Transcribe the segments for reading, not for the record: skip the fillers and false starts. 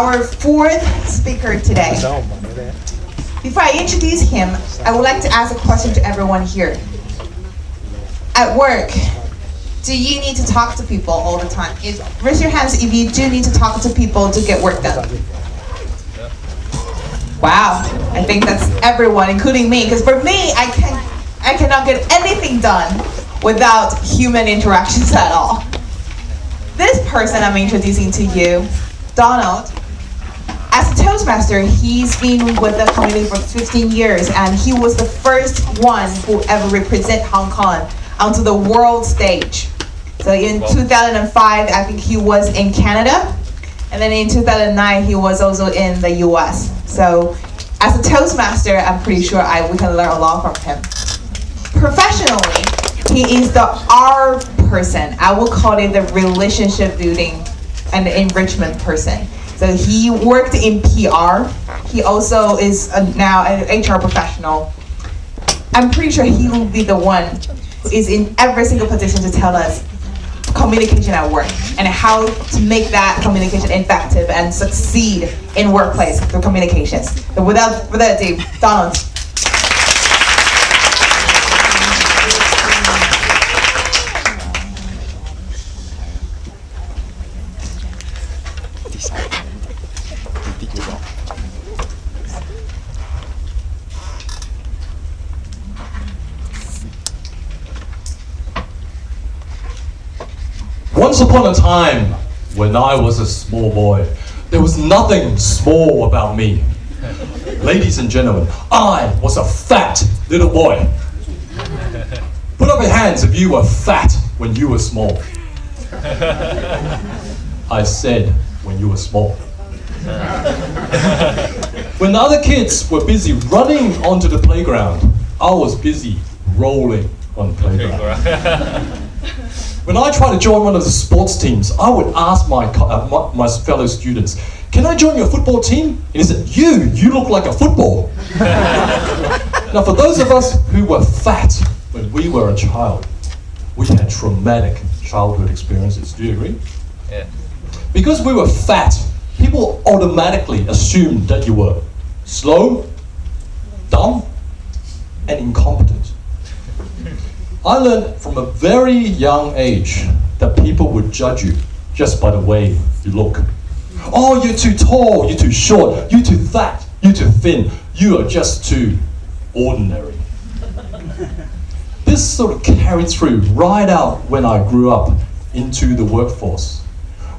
our fourth speaker today. Before I introduce him, I would like to ask a question to everyone here. At work, do you need to talk to people all the time? Raise your hands if you do need to talk to people to get work done. Wow, I think that's everyone, including me, because for me, I cannot get anything done without human interactions at all. This person I'm introducing to you, Donald, as a Toastmaster, he's been with the community for 15 years, and he was the first one who ever represented Hong Kong onto the world stage. So in 2005, I think he was in Canada, and then in 2009, he was also in the US. So as a Toastmaster, I'm pretty sure we can learn a lot from him. Professionally, he is the R person. I will call it the relationship building and the enrichment person. So he worked in PR. He also is now an HR professional. I'm pretty sure he will be the one who is in every single position to tell us communication at work and how to make that communication effective and succeed in workplace through communications. So without further ado, Donald. Once upon a time, when I was a small boy, there was nothing small about me. Ladies and gentlemen, I was a fat little boy. Put up your hands if you were fat when you were small. I said, when you were small. When the other kids were busy running onto the playground, I was busy rolling on the playground. When I tried to join one of the sports teams, I would ask my fellow students, "Can I join your football team?" And he said, "You look like a football." Now, for those of us who were fat when we were a child, we had traumatic childhood experiences. Do you agree? Yeah. Because we were fat, people automatically assumed that you were slow, dumb, and incompetent. I learned from a very young age that people would judge you just by the way you look. Oh, you're too tall, you're too short, you're too fat, you're too thin, you are just too ordinary. This sort of carried through right out when I grew up into the workforce.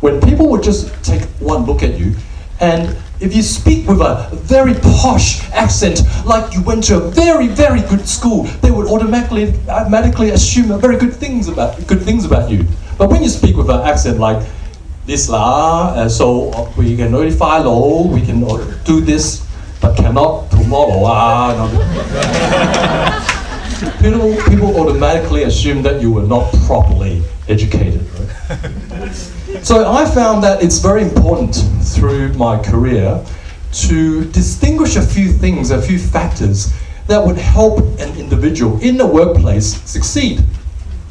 When people would just take one look at you, and if you speak with a very posh accent, like you went to a very, very good school, they would automatically assume very good things about you. But when you speak with an accent like this lah, so we can notify law, we can do this, but cannot tomorrow. People automatically assume that you were not properly educated. Right? So I found that it's very important through my career to distinguish a few things, a few factors that would help an individual in the workplace succeed.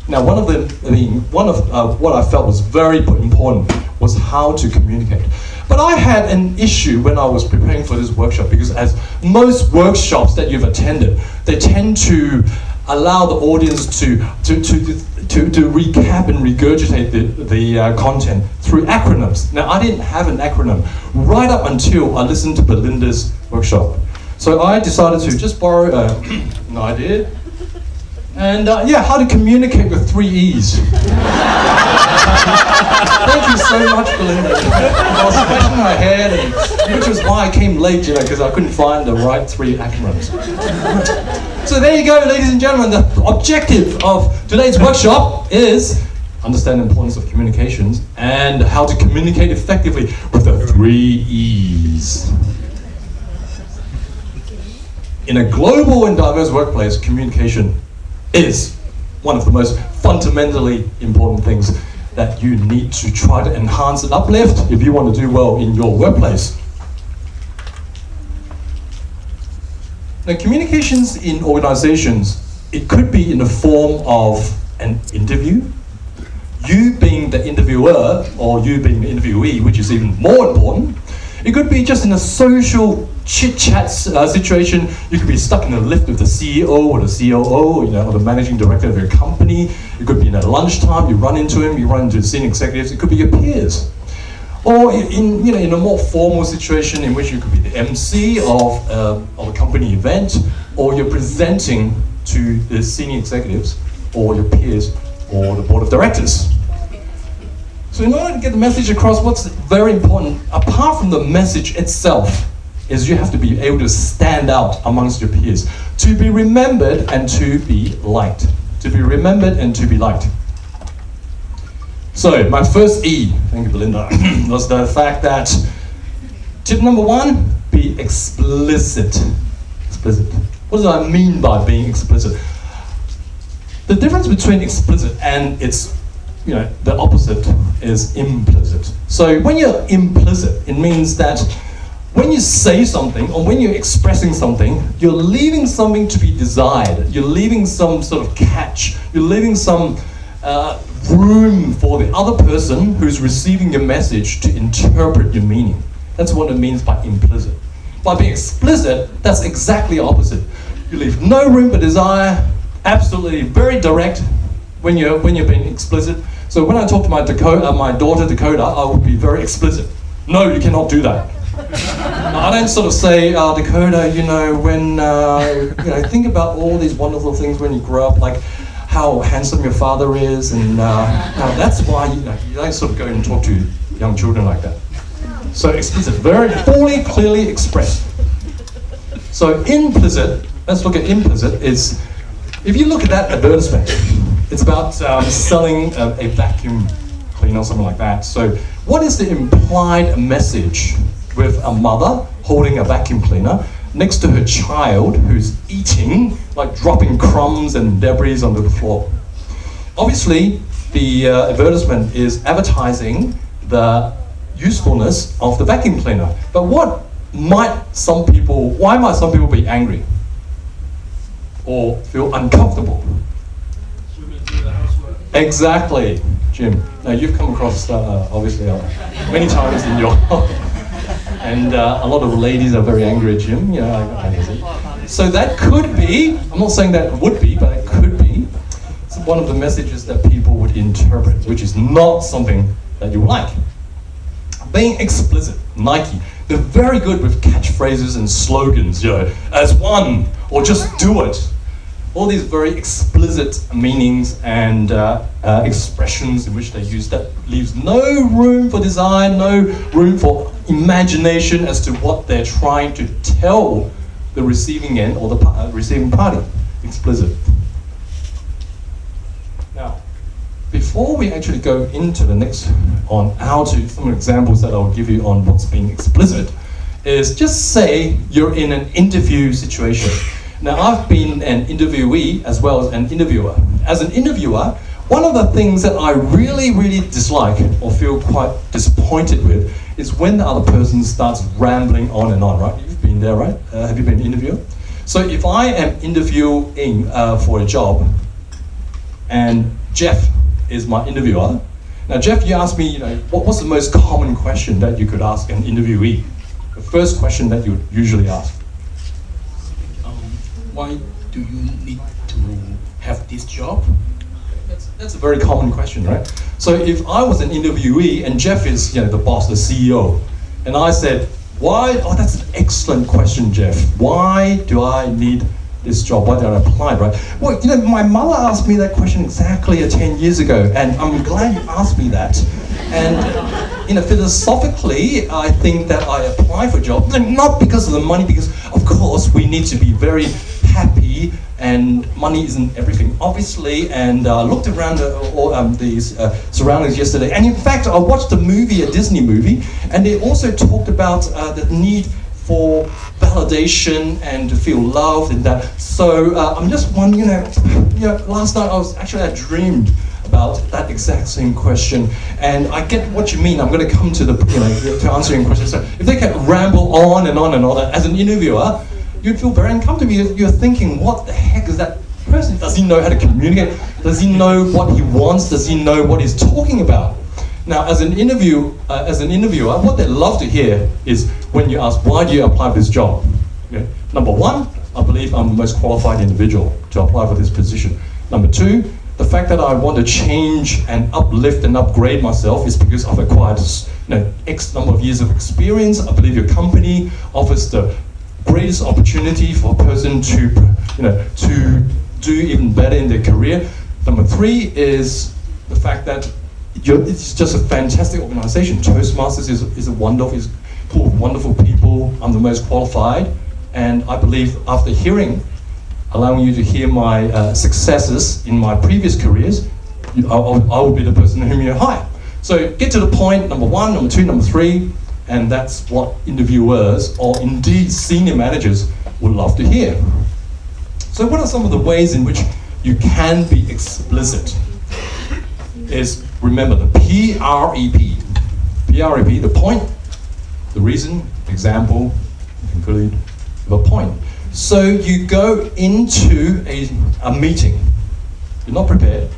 Now, one of what I felt was very important was how to communicate. But I had an issue when I was preparing for this workshop, because as most workshops that you've attended, they tend to allow the audience to recap and regurgitate the content through acronyms. Now, I didn't have an acronym right up until I listened to Belinda's workshop. So I decided to just borrow an idea. And how to communicate with 3 E's. Thank you so much, Belinda. I was scratching my head, which was why I came late, because I couldn't find the right 3 acronyms. So there you go, ladies and gentlemen. The objective of today's workshop is understand the importance of communications and how to communicate effectively with the 3 E's. In a global and diverse workplace, communication is one of the most fundamentally important things that you need to try to enhance and uplift if you want to do well in your workplace. Now, communications in organizations, it could be in the form of an interview, you being the interviewer or you being the interviewee, which is even more important. It could be just in a social chit-chat situation. You could be stuck in a lift with the CEO or the COO, or the managing director of your company. It could be in a lunchtime, you run into him, you run into the senior executives. It could be your peers. Or in a more formal situation in which you could be the MC of a company event, or you're presenting to the senior executives or your peers or the board of directors. So in order to get the message across, what's very important, apart from the message itself, is you have to be able to stand out amongst your peers, to be remembered and to be liked. To be remembered and to be liked. So my first E, thank you Belinda, was the fact that tip number 1, be explicit. Explicit. What do I mean by being explicit? The difference between explicit and its the opposite is implicit. So when you're implicit, it means that when you say something or when you're expressing something, you're leaving something to be desired. You're leaving some sort of catch. You're leaving some room for the other person who's receiving your message to interpret your meaning. That's what it means by implicit. By being explicit, that's exactly opposite. You leave no room for desire, absolutely very direct when you're being explicit. So when I talk to my daughter Dakota, I would be very explicit. No, you cannot do that. I don't sort of say, Dakota, when think about all these wonderful things when you grow up, like how handsome your father is, and that's why you don't sort of go and talk to young children like that. So explicit, very fully, clearly expressed. So implicit, let's look at implicit, is if you look at that advertisement, it's about selling a vacuum cleaner or something like that. So what is the implied message with a mother holding a vacuum cleaner next to her child who's eating, like dropping crumbs and debris onto the floor? Obviously, the advertisement is advertising the usefulness of the vacuum cleaner. But why might some people be angry or feel uncomfortable? Exactly, Jim. Now you've come across obviously many times in your and a lot of ladies are very angry at Jim. So that could be, I'm not saying that would be, but it could be one of the messages that people would interpret, which is not something that you like. Being explicit, Nike, they're very good with catchphrases and slogans, as one, or just do it. All these very explicit meanings and expressions in which they use that leaves no room for design, no room for imagination as to what they're trying to tell the receiving end or the receiving party. Explicit. Now, before we actually go into the next on some examples that I'll give you on what's being explicit, is just say you're in an interview situation. Now, I've been an interviewee as well as an interviewer. As an interviewer, one of the things that I really, really dislike or feel quite disappointed with is when the other person starts rambling on and on, right? You've been there, right? Have you been an interviewer? So if I am interviewing for a job and Jeff is my interviewer, now Jeff, you asked me, what's the most common question that you could ask an interviewee? The first question that you would usually ask. Why do you need to have this job? That's a very common question, right? So if I was an interviewee and Jeff is the boss, the CEO, and I said, why? Oh, that's an excellent question, Jeff. Why do I need this job? Why did I apply, right? Well, my mother asked me that question exactly 10 years ago, and I'm glad you asked me that. And philosophically, I think that I apply for jobs, and not because of the money, because of course we need to be very happy, and money isn't everything, obviously. And I looked around these surroundings yesterday, and in fact, I watched a Disney movie, and they also talked about the need for validation and to feel loved and that. So I'm just wondering, last night I dreamed about that exact same question, and I get what you mean. I'm going to come to to answering questions. So if they can ramble on and on and on, as an interviewer, you'd feel very uncomfortable. You're thinking, what the heck is that person? Does he know how to communicate? Does he know what he wants? Does he know what he's talking about? Now, as an interviewer, what they love to hear is when you ask, why do you apply for this job? Okay? Number one, I believe I'm the most qualified individual to apply for this position. Number two, the fact that I want to change and uplift and upgrade myself is because I've acquired X number of years of experience. I believe your company offers the greatest opportunity for a person to do even better in their career. Number three is the fact that it's just a fantastic organization. Toastmasters is a wonderful, is full of wonderful people. I'm the most qualified, and I believe after allowing you to hear my successes in my previous careers, I will be the person whom you hire. So get to the point, number one, number two, number three, and that's what interviewers or indeed senior managers would love to hear. So what are some of the ways in which you can be explicit? Is remember the PREP. PREP, the point, the reason, example, conclude the point. So you go into a meeting. You're not prepared.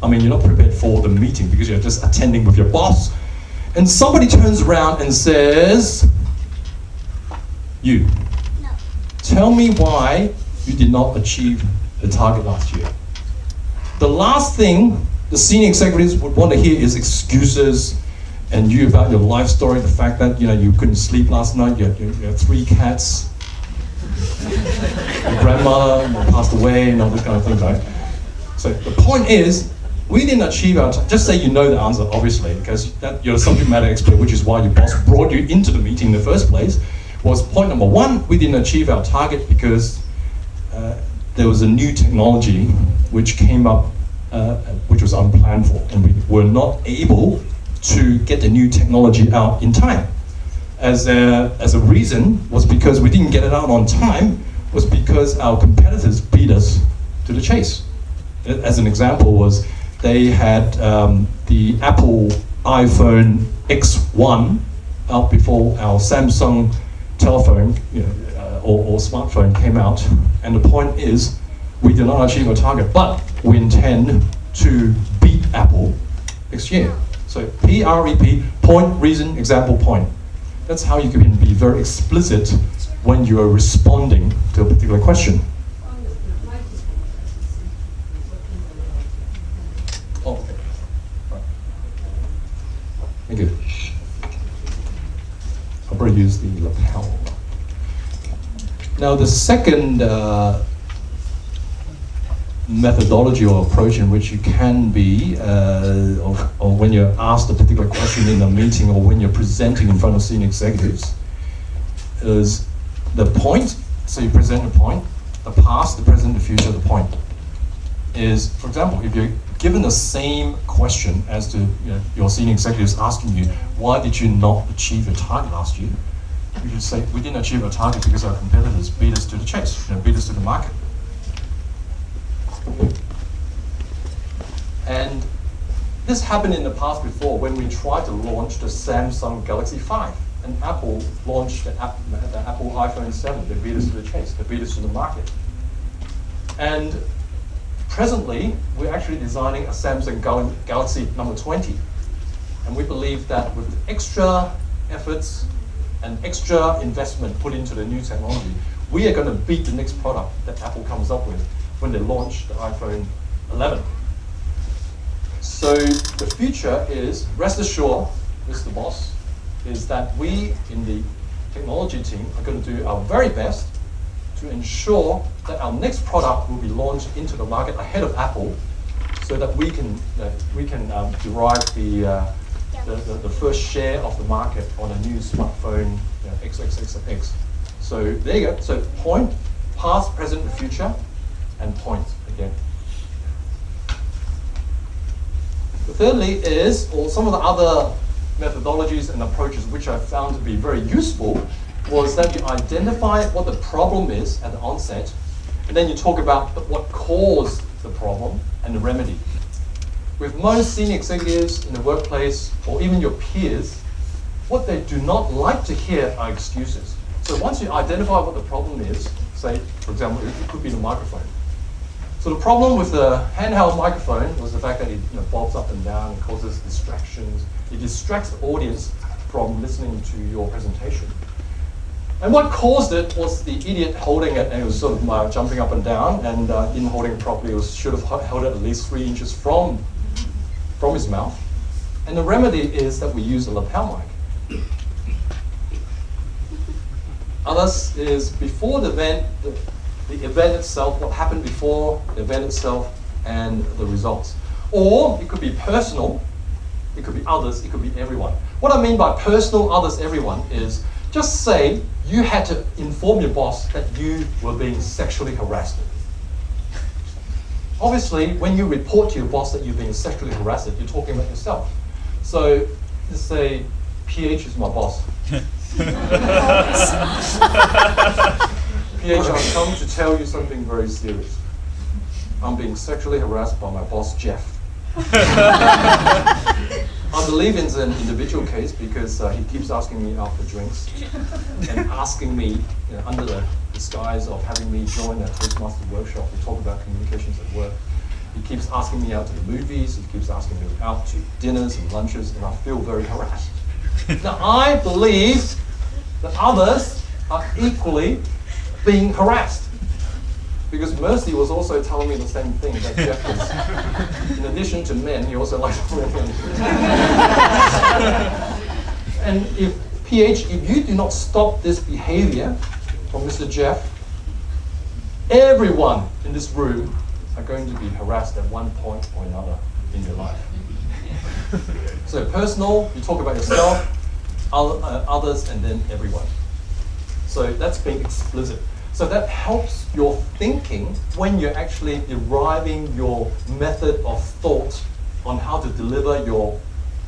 You're not prepared for the meeting because you're just attending with your boss. And somebody turns around and says, tell me why you did not achieve the target last year. The last thing the senior executives would want to hear is excuses and you about your life story, the fact that you couldn't sleep last night, you had 3 cats, your grandmother passed away, and all this kind of things, right? So the point is, we didn't achieve our just say you know the answer, obviously, because you're a subject matter expert, which is why your boss brought you into the meeting in the first place. Was point number one, we didn't achieve our target because there was a new technology which came up, which was unplanned for, and we were not able to get the new technology out in time. As a reason was because we didn't get it out on time, was because our competitors beat us to the chase. As an example was, they had the Apple iPhone X1 out before our Samsung telephone or smartphone came out. And the point is, we did not achieve our target, but we intend to beat Apple next year. So PREP, point, reason, example, point. That's how you can be very explicit when you are responding to a particular question. Oh, okay. Right. Thank you. I'll probably use the lapel. Now the second methodology or approach in which you can be, or when you're asked a particular question in a meeting or when you're presenting in front of senior executives, is the point. So you present the point, the past, the present, the future. The point is, for example, if you're given the same question as to your senior executives asking you, why did you not achieve your target last year? You should say, we didn't achieve our target because our competitors beat us to the chase, beat us to the market. And this happened in the past before when we tried to launch the Samsung Galaxy 5 and Apple launched the Apple iPhone 7. They beat us to the chase, they beat us to the market. And presently, we're actually designing a Samsung Galaxy number 20. And we believe that with extra efforts and extra investment put into the new technology, we are going to beat the next product that Apple comes up with when they launch the iPhone 11. So the future is, rest assured, Mr. Boss, is that we in the technology team are going to do our very best to ensure that our next product will be launched into the market ahead of Apple, so that we can derive the first share of the market on a new smartphone, XXX. So there you go. So point, past, present, and future, and point again. Thirdly is, or some of the other methodologies and approaches which I found to be very useful, was that you identify what the problem is at the onset, and then you talk about what caused the problem and the remedy. With most senior executives in the workplace, or even your peers, what they do not like to hear are excuses. So once you identify what the problem is, say, for example, it could be the microphone. So the problem with the handheld microphone was the fact that it bobs up and down and causes distractions. It distracts the audience from listening to your presentation. And what caused it was the idiot holding it, and he was sort of jumping up and down, and in holding it properly, should have held it at least 3 inches from his mouth. And the remedy is that we use a lapel mic. Others is before the event, the event itself, what happened before the event itself, and the results. Or it could be personal, it could be others, it could be everyone. What I mean by personal, others, everyone is just say you had to inform your boss that you were being sexually harassed. Obviously, when you report to your boss that you're being sexually harassed, you're talking about yourself. So just say, PH is my boss. PH, I've come to tell you something very serious. I'm being sexually harassed by my boss, Jeff. I believe it's an individual case because he keeps asking me out for drinks and asking me, under the disguise of having me join a Toastmaster workshop to talk about communications at work. He keeps asking me out to the movies, he keeps asking me out to dinners and lunches, and I feel very harassed. Now, I believe that others are equally being harassed. Because Mercy was also telling me the same thing, that Jeff is, in addition to men, he also likes women. And if you do not stop this behavior from Mr. Jeff, everyone in this room are going to be harassed at one point or another in your life. So personal, you talk about yourself, others, and then everyone. So that's being explicit. So that helps your thinking when you're actually deriving your method of thought on how to deliver your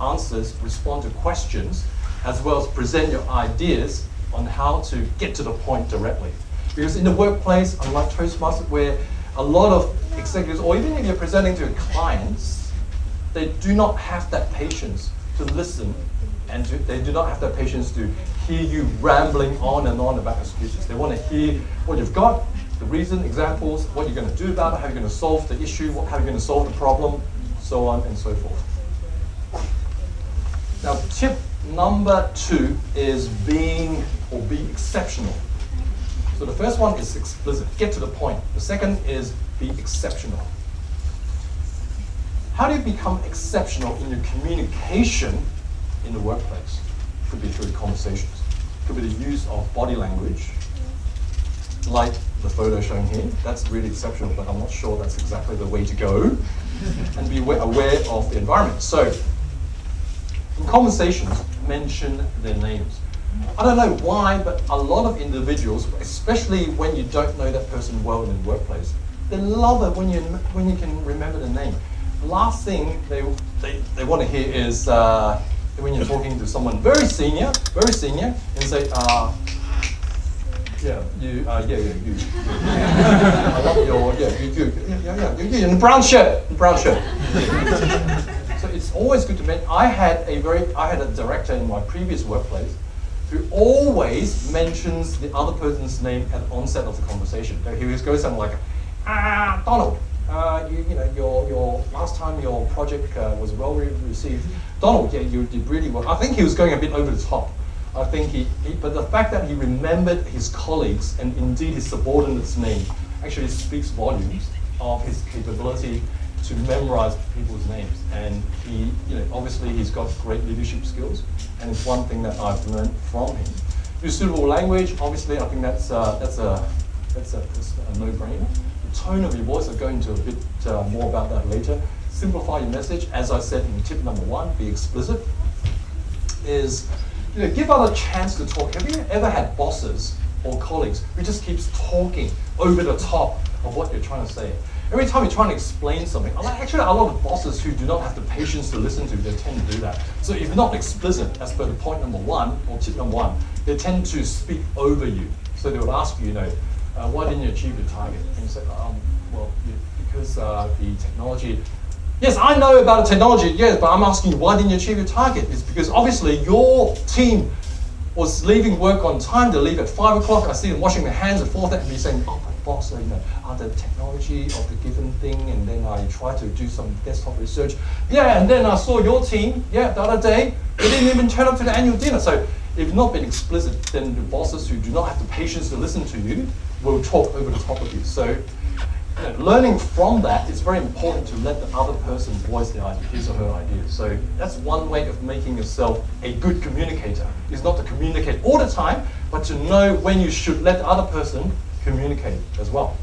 answers, respond to questions, as well as present your ideas on how to get to the point directly. Because in the workplace, unlike Toastmasters, where a lot of executives, or even if you're presenting to clients, they do not have that patience to listen, and they do not have that patience to hear you rambling on and on about excuses. They want to hear what you've got, the reason, examples, what you're going to do about it, how you're going to solve the issue, how you're going to solve the problem, so on and so forth. Now, tip number 2 is be exceptional. So the first one is explicit, get to the point. The second is be exceptional. How do you become exceptional in your communication in the workplace? Could be through conversations. Could be the use of body language, like the photo shown here. That's really exceptional, but I'm not sure that's exactly the way to go. And be aware of the environment. So, in conversations, mention their names. I don't know why, but a lot of individuals, especially when you don't know that person well in the workplace, they love it when you can remember the name. The last thing they want to hear is when you're talking to someone very senior, and say, you. I love you in the brown shirt. So it's always good to mention. I had a director in my previous workplace who always mentions the other person's name at the onset of the conversation. He always goes something like, Donald, your last time your project was well received. Donald, you did really well. I think he was going a bit over the top. I think but the fact that he remembered his colleagues and indeed his subordinate's name actually speaks volumes of his capability to memorize people's names. And he, obviously he's got great leadership skills, and it's one thing that I've learned from him. Use suitable language. Obviously, I think that's a no-brainer. The tone of your voice, I'll go into a bit more about that later. Simplify your message. As I said in tip number 1, be explicit. Is give other a chance to talk. Have you ever had bosses or colleagues who just keeps talking over the top of what you're trying to say? Every time you're trying to explain something, actually a lot of bosses who do not have the patience to listen to, they tend to do that. So if you're not explicit, as per the point number 1, or tip number 1, they tend to speak over you. So they would ask you, why didn't you achieve your target? And you say, because the technology. Yes, I know about the technology, yes, but I'm asking you, why didn't you achieve your target? It's because obviously your team or leaving work on time, they leave at 5 o'clock, I see them washing their hands at 4:30 and be saying, oh, my boss, the technology of the given thing, and then I try to do some desktop research. Yeah, and then I saw your team, the other day, they didn't even turn up to the annual dinner. So if not been explicit, then the bosses who do not have the patience to listen to you will talk over the top of you. So learning from that, it's very important to let the other person voice his or her ideas. So that's one way of making yourself a good communicator, is not to communicate all the time, but to know when you should let the other person communicate as well.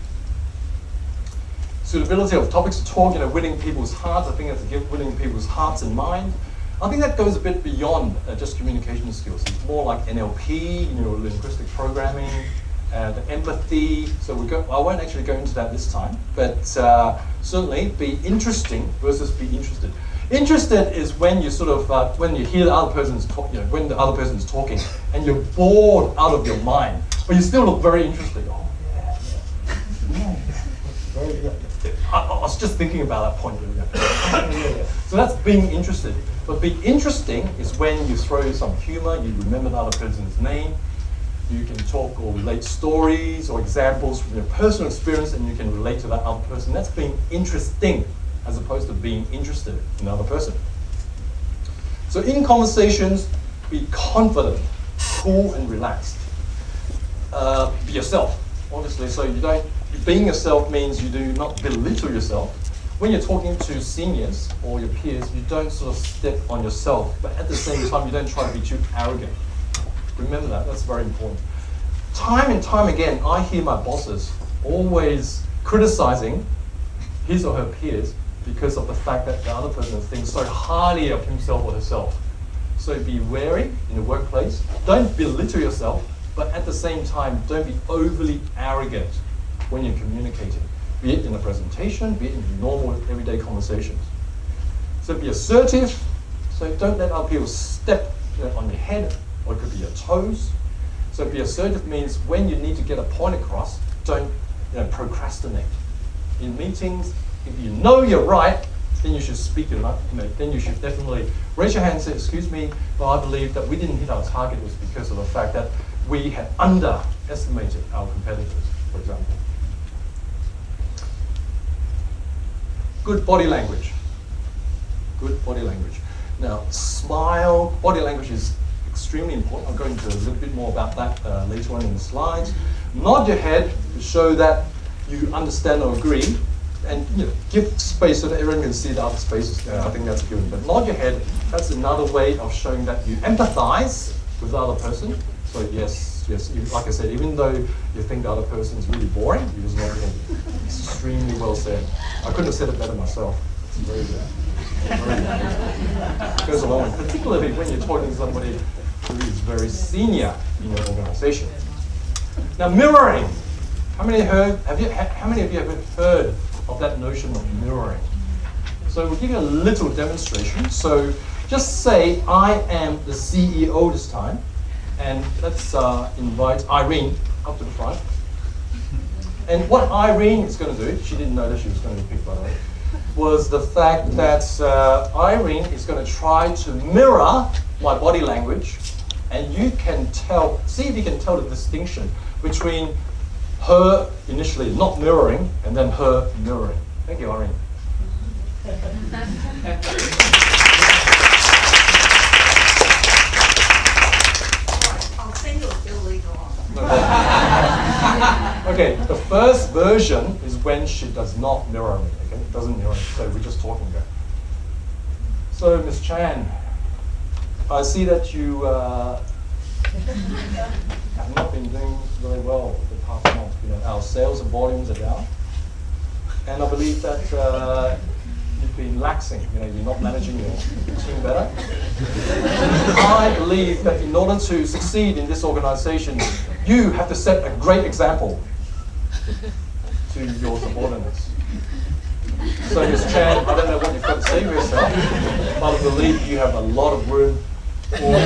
Suitability of topics to talk, winning people's hearts. I think that's winning people's hearts and mind. I think that goes a bit beyond just communication skills. It's more like NLP, linguistic programming, the empathy. So I won't actually go into that this time, but certainly be interesting versus be interested. Interested is when you sort of when you hear the other person's when the other person's talking and you're bored out of your mind, but you still look very interested. Oh yeah. I was just thinking about that point. So that's being interested. But being interesting is when you throw some humor, you remember the other person's name, you can talk or relate stories or examples from your personal experience, and you can relate to that other person. That's being interesting as opposed to being interested in the other person. So in conversations, be confident, cool and relaxed. Be yourself, obviously. So being yourself means you do not belittle yourself. When you're talking to seniors or your peers, you don't sort of step on yourself, but at the same time, you don't try to be too arrogant. Remember that, that's very important. Time and time again, I hear my bosses always criticizing his or her peers because of the fact that the other person thinks so highly of himself or herself. So be wary in the workplace. Don't belittle yourself, but at the same time, don't be overly arrogant when you're communicating, be it in a presentation, be it in normal everyday conversations. So be assertive. So don't let other people step on your head, or it could be your toes. So be assertive means when you need to get a point across, don't procrastinate. In meetings, if you know you're right, then you should speak it up. Then you should definitely raise your hand and say, excuse me, but I believe that we didn't hit our target was because of the fact that we had underestimated our competitors, for example. Good body language. Good body language. Now, smile, body language is extremely important. I'll go into a little bit more about that later on in the slides. Nod your head to show that you understand or agree, and give space so that everyone can see the other spaces. I think that's given. But nod your head, that's another way of showing that you empathize with the other person. So yes, like I said, even though you think the other person is really boring, you just nod your head. Extremely well said. I couldn't have said it better myself. It's very good. It goes along, particularly when you're talking to somebody who is very senior in your organization. Now, mirroring. How many of you have heard of that notion of mirroring? So we'll give you a little demonstration. So just say I am the CEO this time, and let's invite Irene up to the front. And what Irene is going to do, she didn't know that she was going to be picked, by the way, was the fact that Irene is going to try to mirror my body language, and you can see if you can tell the distinction between her initially not mirroring and then her mirroring. Thank you, Irene. I'll send you a bill later on. Okay, the first version is when she does not mirror me. Okay, doesn't mirror me. So we're just talking there. So, Ms. Chan, I see that you have not been doing very well the past month. Our sales and volumes are down, and I believe that you've been laxing. You're not managing your team better. I believe that in order to succeed in this organization, you have to set a great example to your subordinates. So, Ms. Chan, I don't know what you've got to say for yourself, but I believe you have a lot of room for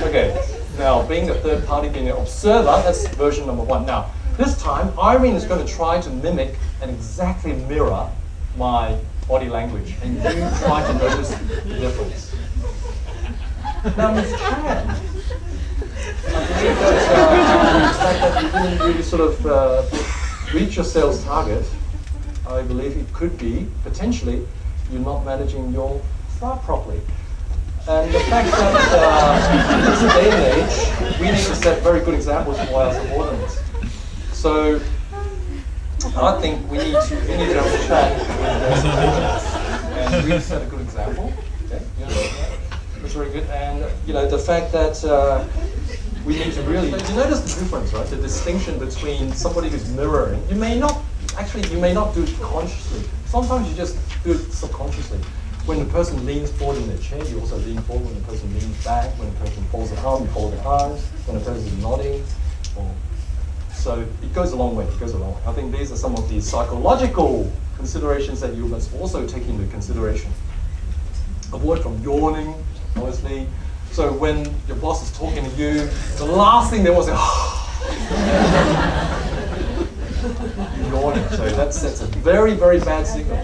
Okay, now being a third party, being an observer, that's version number 1. Now, this time, Irene is going to try to mimic and exactly mirror my body language, and you try to notice the difference. Now, Ms. Chan, I believe that you didn't really sort of reach your sales target. I believe it could be, potentially, you're not managing your staff properly. And the fact that in this day and age, we need to set very good examples for our subordinates. So I think we need to have a chat with the subordinates, and we set a good example. Okay, that's very good. And the fact that we need to really, you notice the difference, right? The distinction between somebody who's mirroring. You may not do it consciously. Sometimes you just do it subconsciously. When the person leans forward in their chair, you also lean forward. When the person leans back, when the person folds their arm, you fold their arms. When the person is nodding, so it goes a long way. It goes a long way. I think these are some of the psychological considerations that you must also take into consideration. Avoid from yawning, obviously. So when your boss is talking to you, the last thing they want to say, yawning. So that sets a very, very bad signal.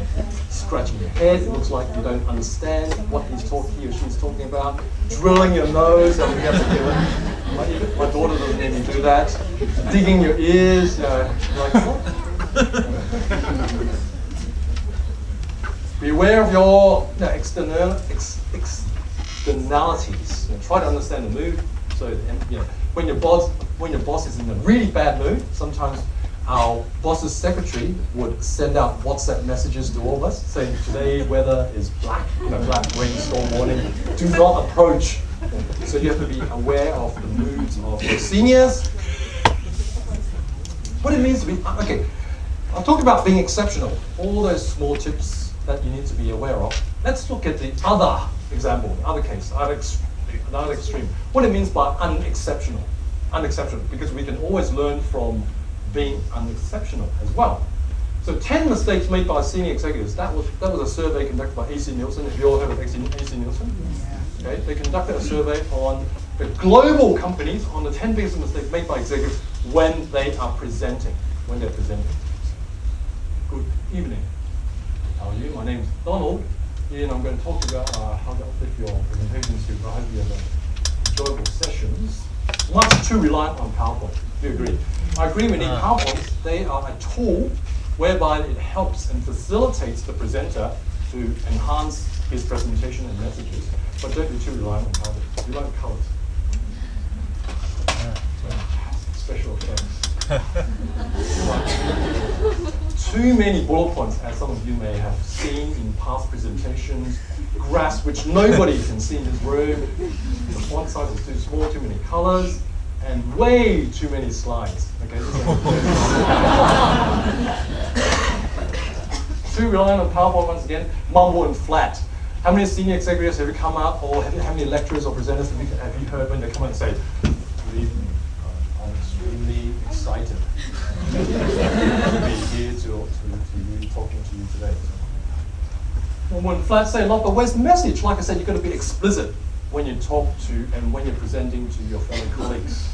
Scratching your head, it looks like you don't understand what he or she's talking about. Drilling your nose, and we have to do it. My daughter doesn't let me do that. Digging your ears, like what? Beware of your externalities. Try to understand the mood. So, when your boss is in a really bad mood, sometimes our boss's secretary would send out WhatsApp messages to all of us saying today weather is black, black rainstorm warning. Do not approach. So you have to be aware of the moods of your seniors. What it means to be okay. I'll talk about being exceptional. All those small tips that you need to be aware of. Let's look at the other example, the other case, another extreme. What it means by unexceptional. Unexceptional, because we can always learn from being unexceptional as well. So 10 mistakes made by senior executives. That was a survey conducted by AC Nielsen. If you all heard of AC Nielsen, okay, they conducted a survey on the global companies on the 10 biggest mistakes made by executives when they are presenting. When they're presenting. Good evening. How are you? My name is Donald, and I'm going to talk about how to uplift your presentations. I hope you have enjoyable sessions. Much too reliant on PowerPoint. Do you agree? I agree we need PowerPoints. They are a tool whereby it helps and facilitates the presenter to enhance his presentation and messages. But don't be too reliant on PowerPoint. You like colors. Special effects. Too many bullet points, as some of you may have seen in past presentations. Graphs which nobody can see in this room. The font size is too small, too many colors, and way too many slides. Okay. Too reliant on PowerPoint once again. Mumble and flat. How many senior executives have you come out, or how many lecturers or presenters have you heard when they come out and say, "Good evening, I'm extremely excited to be here to you, talking to you today." Mumble and flat, say a lot, but where's the message? Like I said, you've got to be explicit when you talk to and when you're presenting to your fellow colleagues.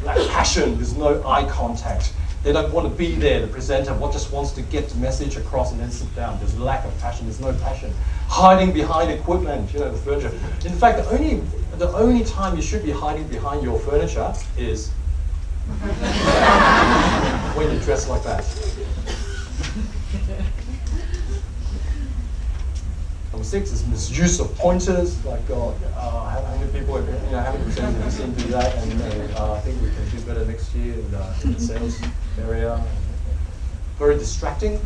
Lack passion, there's no eye contact. They don't want to be there. The presenter just wants to get the message across and then sit down. There's lack of passion, there's no passion. Hiding behind equipment, the furniture. In fact, the only time you should be hiding behind your furniture is when you dress like that. Number 6 is misuse of pointers. Like, God, how many people, how many presenters have you seen do that? And I think we can do better next year in the sales area. Very distracting.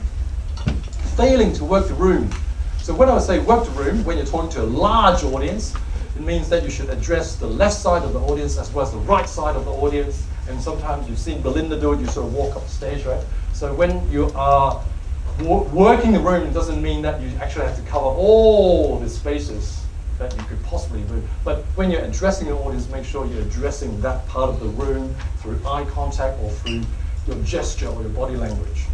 Failing to work the room. So when I say work the room, when you're talking to a large audience, it means that you should address the left side of the audience as well as the right side of the audience. And sometimes you've seen Belinda do it, you sort of walk up the stage, right? So when you are working the room, it doesn't mean that you actually have to cover all the spaces that you could possibly do. But when you're addressing the audience, make sure you're addressing that part of the room through eye contact or through your gesture or your body language.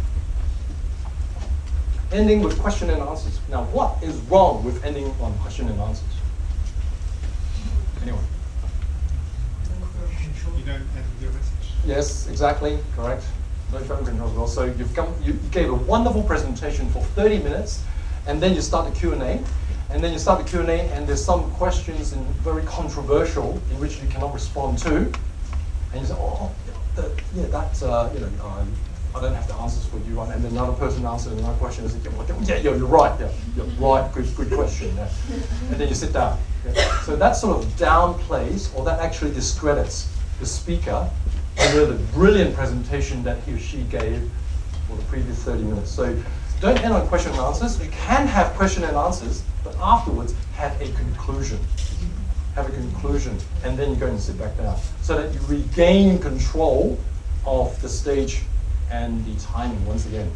Ending with question and answers. Now, what is wrong with ending on question and answers? Anyone? You don't end your message. Yes, exactly, correct. No phone control as well. So you gave a wonderful presentation for 30 minutes, and then you start the Q&A, and then you start the Q&A, and there's some questions and very controversial in which you cannot respond to, and you say, I don't have the answers for you, and then another person answers another question, and say, you're right, you're right, good question, yeah. And then you sit down. Yeah. So that sort of downplays, or that actually discredits the speaker over the brilliant presentation that he or she gave for the previous 30 minutes. So don't end on question and answers. You can have question and answers, but afterwards have a conclusion. Have a conclusion, and then you go and sit back down, so that you regain control of the stage and the timing once again.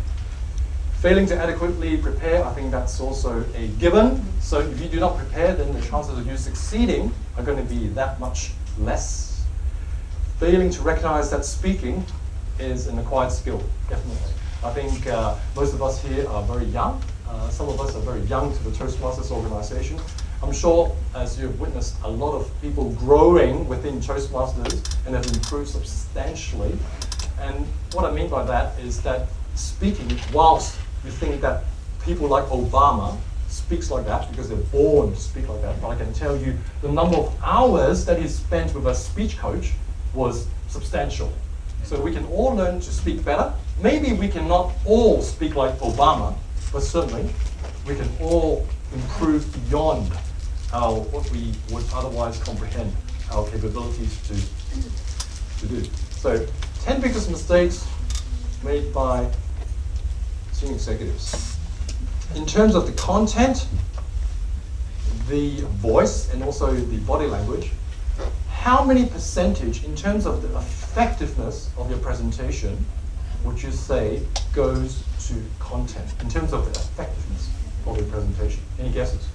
Failing to adequately prepare, I think that's also a given. So if you do not prepare, then the chances of you succeeding are going to be that much less. Failing to recognize that speaking is an acquired skill, definitely. I think most of us here are very young. Some of us are very young to the Toastmasters organization. I'm sure, as you've witnessed, a lot of people growing within Toastmasters and have improved substantially. And what I mean by that is that speaking, whilst you think that people like Obama speaks like that because they're born to speak like that, but I can tell you the number of hours that he spent with a speech coach was substantial. So we can all learn to speak better. Maybe we cannot all speak like Obama, but certainly we can all improve beyond what we would otherwise comprehend our capabilities to do. So 10 biggest mistakes made by senior executives. In terms of the content, the voice, and also the body language, how many percentage in terms of the effectiveness of your presentation would you say goes to content, in terms of the effectiveness of your presentation? Any guesses?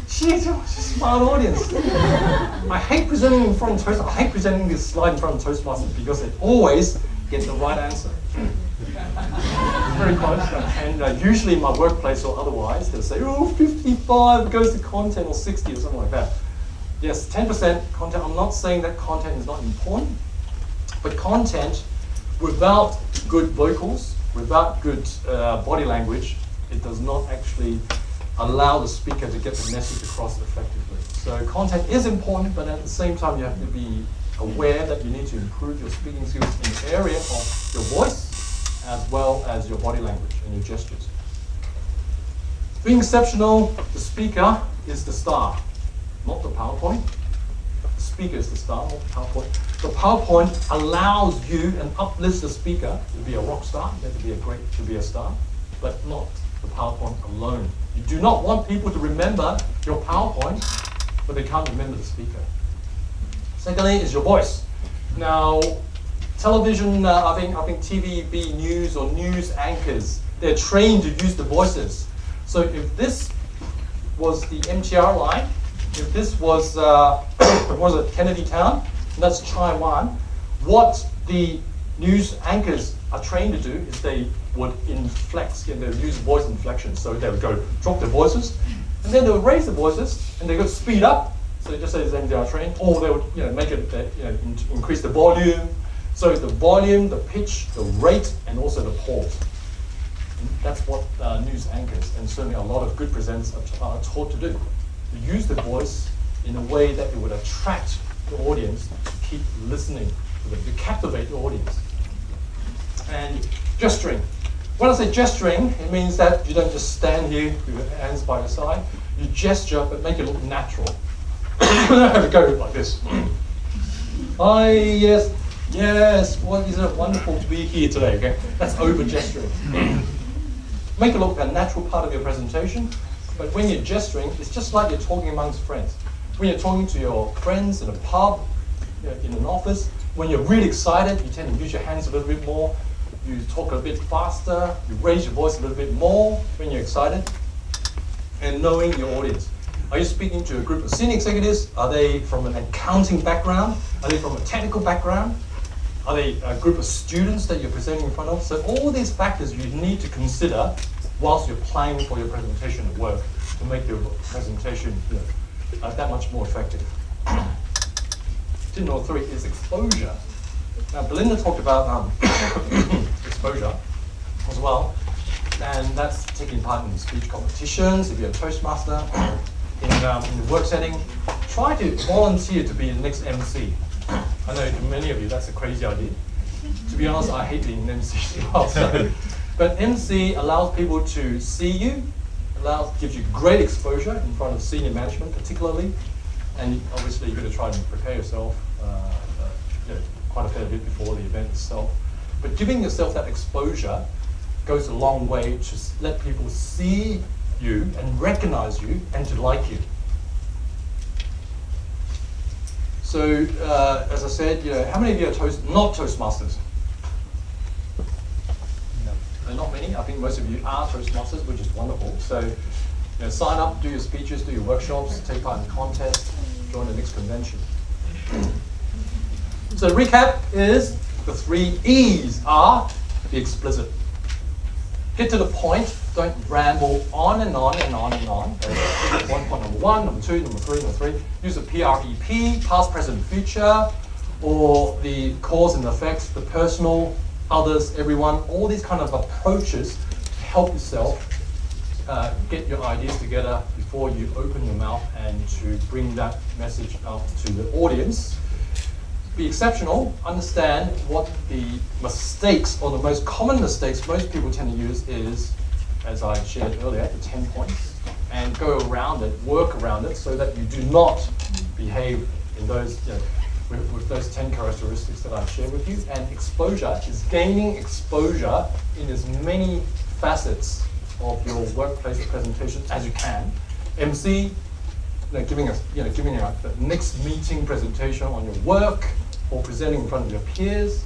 She's a smart audience. I hate presenting in front of Toastmasters. I hate presenting this slide in front of Toastmasters because they always get the right answer. Very close. And usually in my workplace or otherwise, they'll say, 55 goes to content, or 60 or something like that. Yes, 10% content. I'm not saying that content is not important, but content without good vocals, without good body language, it does not actually allow the speaker to get the message across effectively. So content is important, but at the same time you have to be aware that you need to improve your speaking skills in the area of your voice as well as your body language and your gestures. Being exceptional, the speaker is the star, not the PowerPoint. The speaker is the star, not the PowerPoint. The PowerPoint allows you and uplifts the speaker to be a rock star, to be a star, but not the PowerPoint alone. You do not want people to remember your PowerPoint, but they can't remember the speaker. Secondly is your voice. Now, television, I think TVB news or news anchors, they're trained to use the voices. So if this was the MTR line, if this was, Kennedy Town, that's Taiwan, what the news anchors are trained to do is they would inflect, they would use voice inflection. So they would go drop their voices, and then they would raise the voices, and they would speed up. So just say it's MTR train, or they would make it increase the volume. So the volume, the pitch, the rate, and also the pause. And that's what news anchors and certainly a lot of good presenters are taught to do. To use the voice in a way that it would attract the audience to keep listening to them, to captivate the audience. And gesturing. When I say gesturing, it means that you don't just stand here with your hands by your side. You gesture, but make it look natural. You don't have to go like this. Yes, well, isn't it wonderful to be here today, okay? That's over gesturing. Make it look a natural part of your presentation, but when you're gesturing, it's just like you're talking amongst friends. When you're talking to your friends in a pub, in an office, when you're really excited, you tend to use your hands a little bit more, you talk a bit faster, you raise your voice a little bit more when you're excited, and knowing your audience. Are you speaking to a group of senior executives? Are they from an accounting background? Are they from a technical background? Are they a group of students that you're presenting in front of? So all these factors you need to consider whilst you're planning for your presentation at work to make your presentation that much more effective. Tip number 3 is exposure. Now Belinda talked about exposure as well. and that's taking part in speech competitions. If you're a Toastmaster in the work setting, try to volunteer to be the next MC. I know for many of you that's a crazy idea. To be honest, I hate being an MC as well. So. But MC allows people to see you, gives you great exposure in front of senior management particularly, and obviously you've got to try and prepare yourself quite a fair bit before the event itself. But giving yourself that exposure goes a long way to let people see you and recognize you and to like you. So, as I said, how many of you are not Toastmasters? No. Not many. I think most of you are Toastmasters, which is wonderful. So, sign up, do your speeches, do your workshops, take part in contests, join the next convention. So, the recap is the 3 E's are be explicit. Get to the point. Don't ramble on and on and on and on. Point number 1, number 2, number 3, number 3. Use the PREP, past, present, future, or the cause and effect, the personal, others, everyone. All these kind of approaches to help yourself get your ideas together before you open your mouth and to bring that message out to the audience. Be exceptional, understand what the mistakes or the most common mistakes most people tend to use is, as I shared earlier, the 10 points, and go around it, work around it so that you do not behave in those, with those 10 characteristics that I've shared with you. And exposure is gaining exposure in as many facets of your workplace presentation as you can. MC, giving the next meeting presentation on your work, or presenting in front of your peers,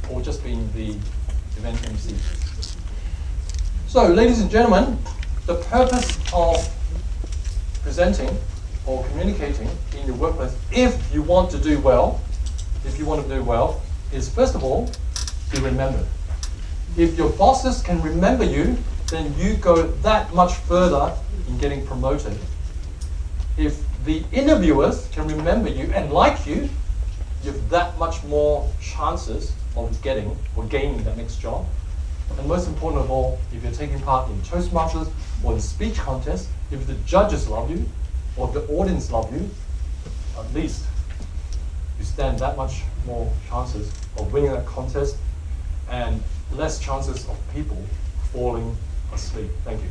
or just being the event MC. So, ladies and gentlemen, the purpose of presenting or communicating in your workplace, if you want to do well, is first of all, be remembered. If your bosses can remember you, then you go that much further in getting promoted. If the interviewers can remember you and like you, you have that much more chances of getting or gaining that next job. And most important of all, if you're taking part in Toastmasters or in speech contests, if the judges love you or if the audience love you, at least you stand that much more chances of winning that contest and less chances of people falling asleep. Thank you.